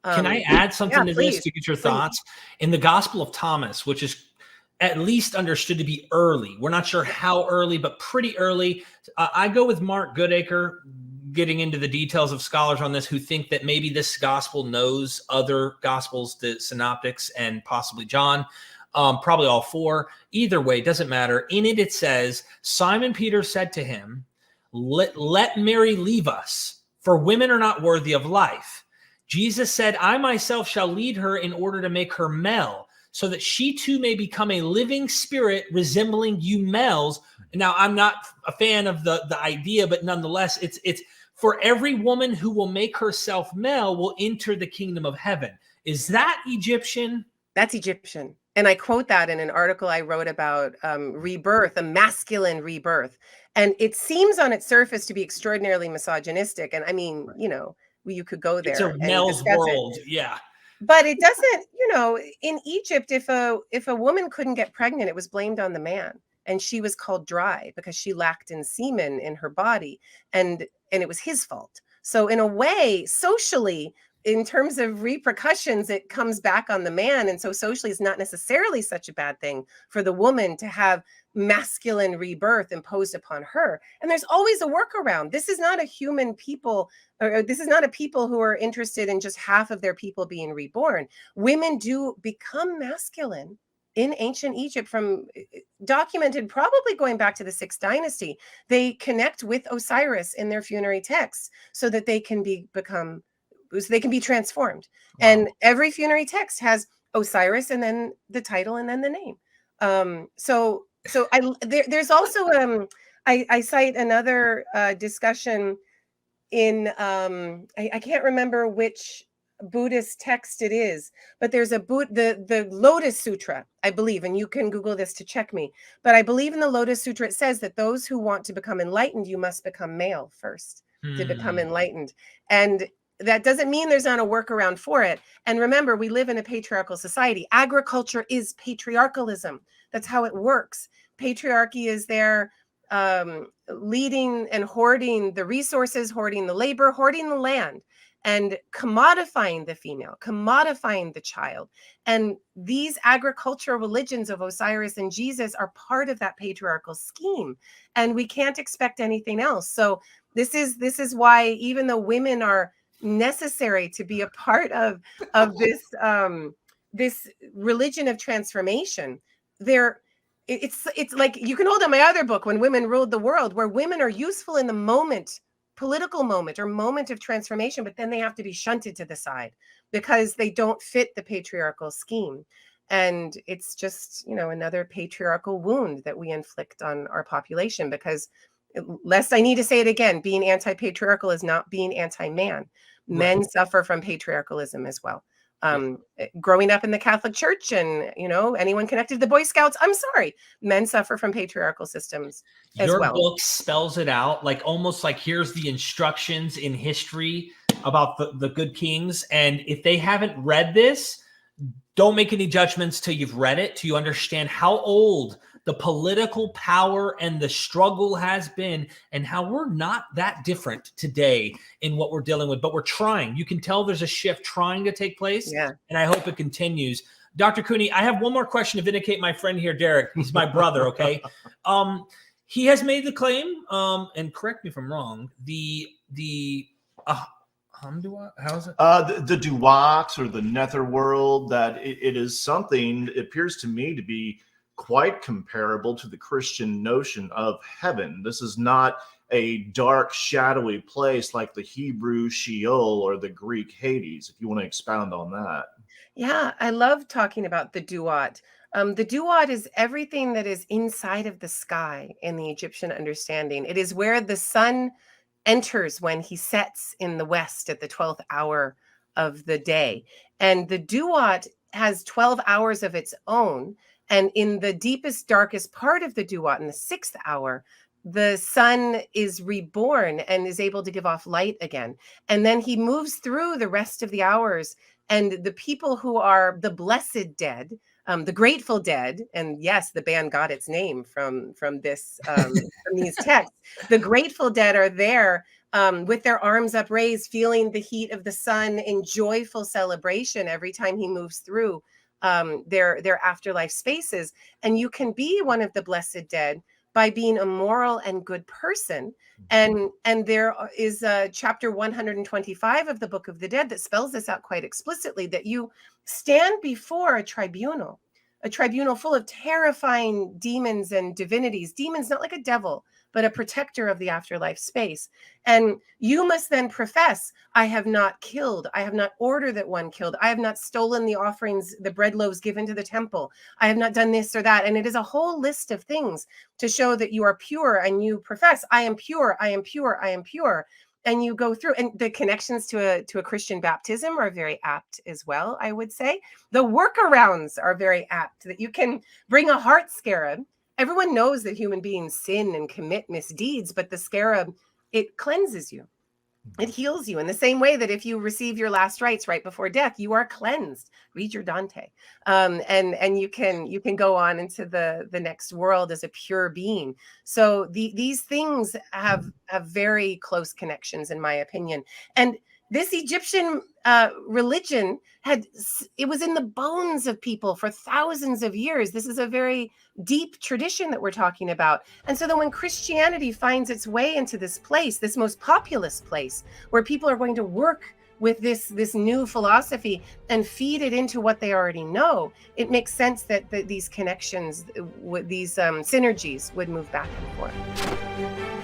Can I add something to please, this to get your thoughts? In the Gospel of Thomas, which is at least understood to be early, we're not sure how early, but pretty early. I go with Mark Goodacre, getting into the details of scholars on this who think that maybe this gospel knows other gospels, the synoptics and possibly John, probably all four. Either way, doesn't matter. In it, it says, Simon Peter said to him, let Mary leave us, for women are not worthy of life. Jesus said, I myself shall lead her in order to make her male, so that she too may become a living spirit resembling you males. Now, I'm not a fan of the idea, but nonetheless, it's for every woman who will make herself male will enter the kingdom of heaven. Is that Egyptian? That's Egyptian. And I quote that in an article I wrote about rebirth, a masculine rebirth. And it seems on its surface to be extraordinarily misogynistic. And I mean, you could go there. It's a male's world. Yeah. But it doesn't, in Egypt, if a woman couldn't get pregnant, it was blamed on the man. And she was called dry because she lacked in semen in her body. And it was his fault. So in a way, socially, in terms of repercussions, it comes back on the man. And so socially, it's not necessarily such a bad thing for the woman to have masculine rebirth imposed upon her. And there's always a workaround. This is not a human people, or this is not a people who are interested in just half of their people being reborn. Women do become masculine in ancient Egypt, from documented probably going back to the 6th dynasty. They connect with Osiris in their funerary texts so that they can be transformed. Wow. And every funerary text has Osiris and then the title and then the name. There's also I cite another discussion in I can't remember which Buddhist text it is, but there's the Lotus Sutra, I believe, and you can Google this to check me, but I believe in the Lotus Sutra it says that those who want to become enlightened, you must become male first to become enlightened. And that doesn't mean there's not a workaround for it. And remember, we live in a patriarchal society. Agriculture is patriarchalism. That's how it works. Patriarchy is there leading and hoarding the resources, hoarding the labor, hoarding the land, and commodifying the female, commodifying the child. And these agricultural religions of Osiris and Jesus are part of that patriarchal scheme. And we can't expect anything else. So this is why, even though women are necessary to be a part of this this religion of transformation, it's like, you can hold on my other book, When Women Ruled the World, where women are useful in the moment, political moment or moment of transformation, but then they have to be shunted to the side because they don't fit the patriarchal scheme. And it's just, another patriarchal wound that we inflict on our population, because lest I need to say it again, being anti-patriarchal is not being anti-man. Men suffer from patriarchalism as well. Growing up in the Catholic Church and, anyone connected to the Boy Scouts, I'm sorry, men suffer from patriarchal systems as well. Your book spells it out, like almost like here's the instructions in history about the good kings. And if they haven't read this, don't make any judgments till you've read it, till you understand how old the political power and the struggle has been, and how we're not that different today in what we're dealing with, but we're trying. You can tell there's a shift trying to take place, and I hope it continues. Dr. Cooney, I have one more question to vindicate my friend here, Derek. He's my brother, okay? He has made the claim, and correct me if I'm wrong, the how is it? The Duat or the netherworld, that it is something, it appears to me to be quite comparable to the Christian notion of heaven. This is not a dark, shadowy place like the Hebrew Sheol or the Greek Hades, if you want to expound on that. Yeah, I love talking about the Duat. The Duat is everything that is inside of the sky in the Egyptian understanding. It is where the sun enters when he sets in the west at the 12th hour of the day. And the Duat has 12 hours of its own. And in the deepest, darkest part of the Duat, in the 6th hour, the sun is reborn and is able to give off light again. And then he moves through the rest of the hours. And the people who are the blessed dead, the Grateful Dead, and yes, the band got its name from this from these texts. The Grateful Dead are there with their arms upraised, feeling the heat of the sun in joyful celebration every time he moves through their afterlife spaces. And you can be one of the blessed dead by being a moral and good person. And there is chapter 125 of the Book of the Dead that spells this out quite explicitly, that you stand before a tribunal full of terrifying demons and divinities. Demons, not like a devil, but a protector of the afterlife space. And you must then profess, I have not killed. I have not ordered that one killed. I have not stolen the offerings, the bread loaves given to the temple. I have not done this or that. And it is a whole list of things to show that you are pure, and you profess, I am pure, I am pure, I am pure. And you go through, and the connections to a Christian baptism are very apt as well, I would say. The workarounds are very apt, that you can bring a heart scarab. Everyone knows that human beings sin and commit misdeeds, but the scarab, it cleanses you. It heals you in the same way that if you receive your last rites right before death, you are cleansed. Read your Dante, and you can go on into the next world as a pure being. So these things have very close connections, in my opinion. And this Egyptian religion it was in the bones of people for thousands of years. This is a very deep tradition that we're talking about. And so then when Christianity finds its way into this place, this most populous place, where people are going to work with this new philosophy and feed it into what they already know, it makes sense that these connections, these synergies would move back and forth.